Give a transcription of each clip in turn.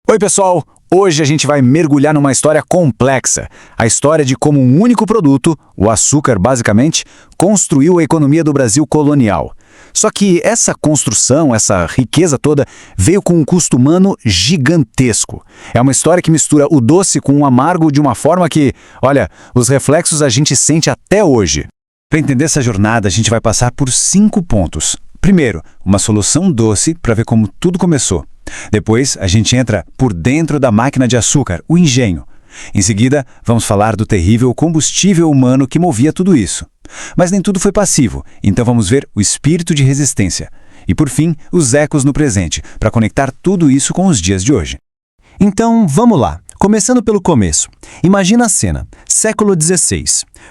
Oi, pessoal! Hoje a gente vai mergulhar numa história complexa. A história de como um único produto, o açúcar basicamente, construiu a economia do Brasil colonial. Só que essa construção, essa riqueza toda, veio com um custo humano gigantesco. É uma história que mistura o doce com o amargo de uma forma que, olha, os reflexos a gente sente até hoje. Para entender essa jornada, a gente vai passar por 5 pontos. Primeiro, uma solução doce para ver como tudo começou. Depois, a gente entra por dentro da máquina de açúcar, o engenho. Em seguida, vamos falar do terrível combustível humano que movia tudo isso. Mas nem tudo foi passivo, então vamos ver o espírito de resistência. E por fim, os ecos no presente, para conectar tudo isso com os dias de hoje. Então, vamos lá. Começando pelo começo. Imagina a cena. Século XVI.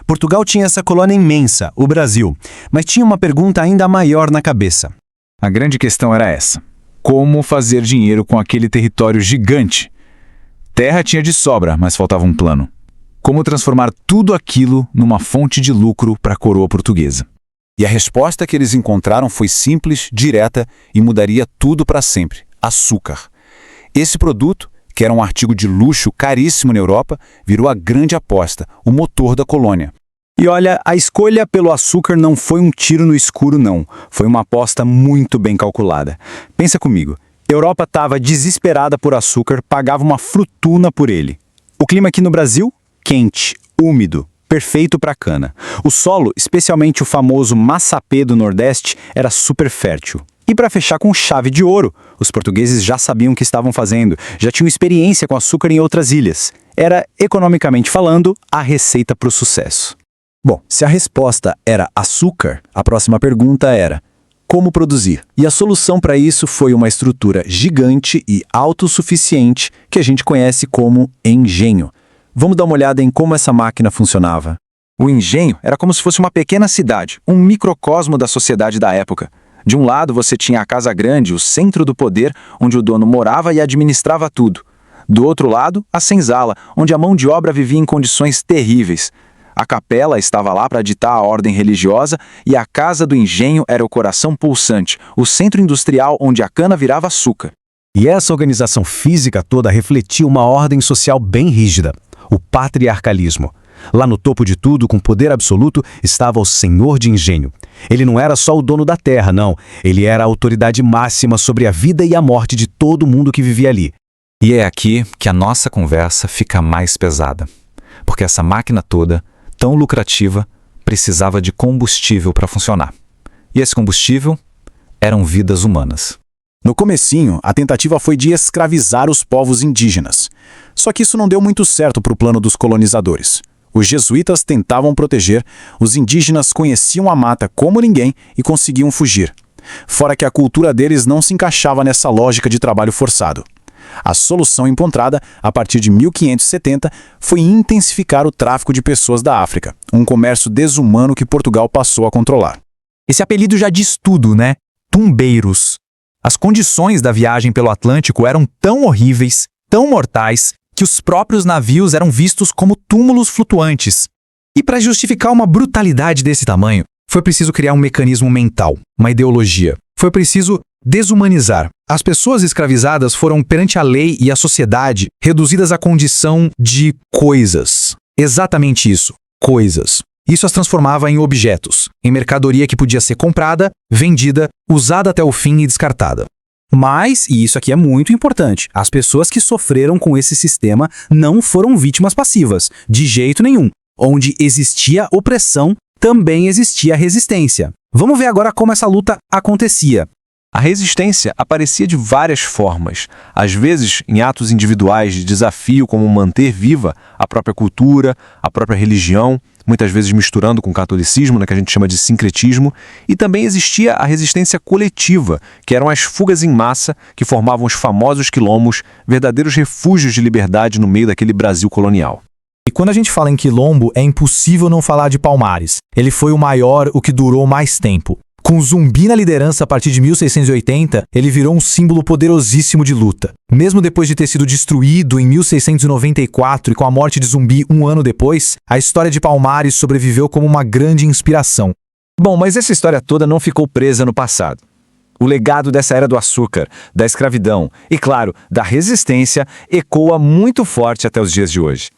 Portugal tinha essa colônia imensa, o Brasil, mas tinha uma pergunta ainda maior na cabeça. A grande questão era essa. Como fazer dinheiro com aquele território gigante? Terra tinha de sobra, mas faltava um plano. Como transformar tudo aquilo numa fonte de lucro para a coroa portuguesa? E a resposta que eles encontraram foi simples, direta e mudaria tudo para sempre: açúcar. Esse produto, que era um artigo de luxo caríssimo na Europa, virou a grande aposta, o motor da colônia. E olha, a escolha pelo açúcar não foi um tiro no escuro, não. Foi uma aposta muito bem calculada. Pensa comigo. Europa estava desesperada por açúcar, pagava uma fortuna por ele. O clima aqui no Brasil? Quente, úmido, perfeito para cana. O solo, especialmente o famoso massapê do Nordeste, era super fértil. E para fechar com chave de ouro, os portugueses já sabiam o que estavam fazendo, já tinham experiência com açúcar em outras ilhas. Era, economicamente falando, a receita para o sucesso. Bom, se a resposta era açúcar, a próxima pergunta era: como produzir? E a solução para isso foi uma estrutura gigante e autossuficiente que a gente conhece como engenho. Vamos dar uma olhada em como essa máquina funcionava. O engenho era como se fosse uma pequena cidade, um microcosmo da sociedade da época. De um lado você tinha a Casa Grande, o centro do poder, onde o dono morava e administrava tudo. Do outro lado, a senzala, onde a mão de obra vivia em condições terríveis. A capela estava lá para ditar a ordem religiosa e a casa do engenho era o coração pulsante, o centro industrial onde a cana virava açúcar. E essa organização física toda refletia uma ordem social bem rígida, o patriarcalismo. Lá no topo de tudo, com poder absoluto, estava o senhor de engenho. Ele não era só o dono da terra, não. Ele era a autoridade máxima sobre a vida e a morte de todo mundo que vivia ali. E é aqui que a nossa conversa fica mais pesada. Porque essa máquina toda, tão lucrativa, precisava de combustível para funcionar. E esse combustível eram vidas humanas. No comecinho, a tentativa foi de escravizar os povos indígenas. Só que isso não deu muito certo para o plano dos colonizadores. Os jesuítas tentavam proteger, os indígenas conheciam a mata como ninguém e conseguiam fugir. Fora que a cultura deles não se encaixava nessa lógica de trabalho forçado. A solução encontrada, a partir de 1570, foi intensificar o tráfico de pessoas da África, um comércio desumano que Portugal passou a controlar. Esse apelido já diz tudo, né? Tumbeiros. As condições da viagem pelo Atlântico eram tão horríveis, tão mortais, que os próprios navios eram vistos como túmulos flutuantes. E para justificar uma brutalidade desse tamanho, foi preciso criar um mecanismo mental, uma ideologia. Foi preciso desumanizar. As pessoas escravizadas foram, perante a lei e a sociedade, reduzidas à condição de coisas. Exatamente isso, coisas. Isso as transformava em objetos, em mercadoria que podia ser comprada, vendida, usada até o fim e descartada. Mas, e isso aqui é muito importante, as pessoas que sofreram com esse sistema não foram vítimas passivas, de jeito nenhum. Onde existia opressão, também existia resistência. Vamos ver agora como essa luta acontecia. A resistência aparecia de várias formas, às vezes em atos individuais de desafio como manter viva a própria cultura, a própria religião, muitas vezes misturando com o catolicismo, né, que a gente chama de sincretismo, e também existia a resistência coletiva, que eram as fugas em massa que formavam os famosos quilombos, verdadeiros refúgios de liberdade no meio daquele Brasil colonial. E quando a gente fala em quilombo, é impossível não falar de Palmares. Ele foi o maior, o que durou mais tempo. Com Zumbi na liderança a partir de 1680, ele virou um símbolo poderosíssimo de luta. Mesmo depois de ter sido destruído em 1694 e com a morte de Zumbi um ano depois, a história de Palmares sobreviveu como uma grande inspiração. Bom, mas essa história toda não ficou presa no passado. O legado dessa era do açúcar, da escravidão e, claro, da resistência ecoa muito forte até os dias de hoje.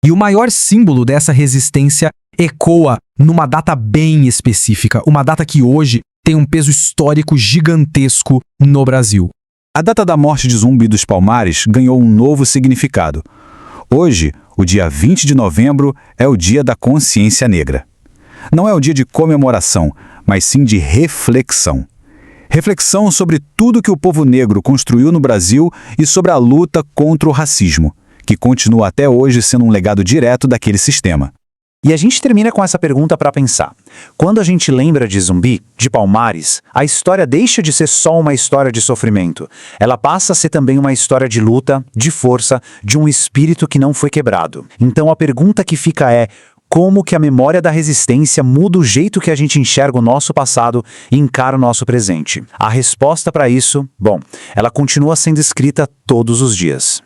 E o maior símbolo dessa resistência ecoa numa data bem específica, uma data que hoje tem um peso histórico gigantesco no Brasil. A data da morte de Zumbi dos Palmares ganhou um novo significado. Hoje, o dia 20 de novembro, é o Dia da Consciência Negra. Não é o dia de comemoração, mas sim de reflexão. Reflexão sobre tudo que o povo negro construiu no Brasil e sobre a luta contra o racismo, que continua até hoje sendo um legado direto daquele sistema. E a gente termina com essa pergunta para pensar. Quando a gente lembra de Zumbi, de Palmares, a história deixa de ser só uma história de sofrimento. Ela passa a ser também uma história de luta, de força, de um espírito que não foi quebrado. Então a pergunta que fica é: como que a memória da resistência muda o jeito que a gente enxerga o nosso passado e encara o nosso presente? A resposta para isso, bom, ela continua sendo escrita todos os dias.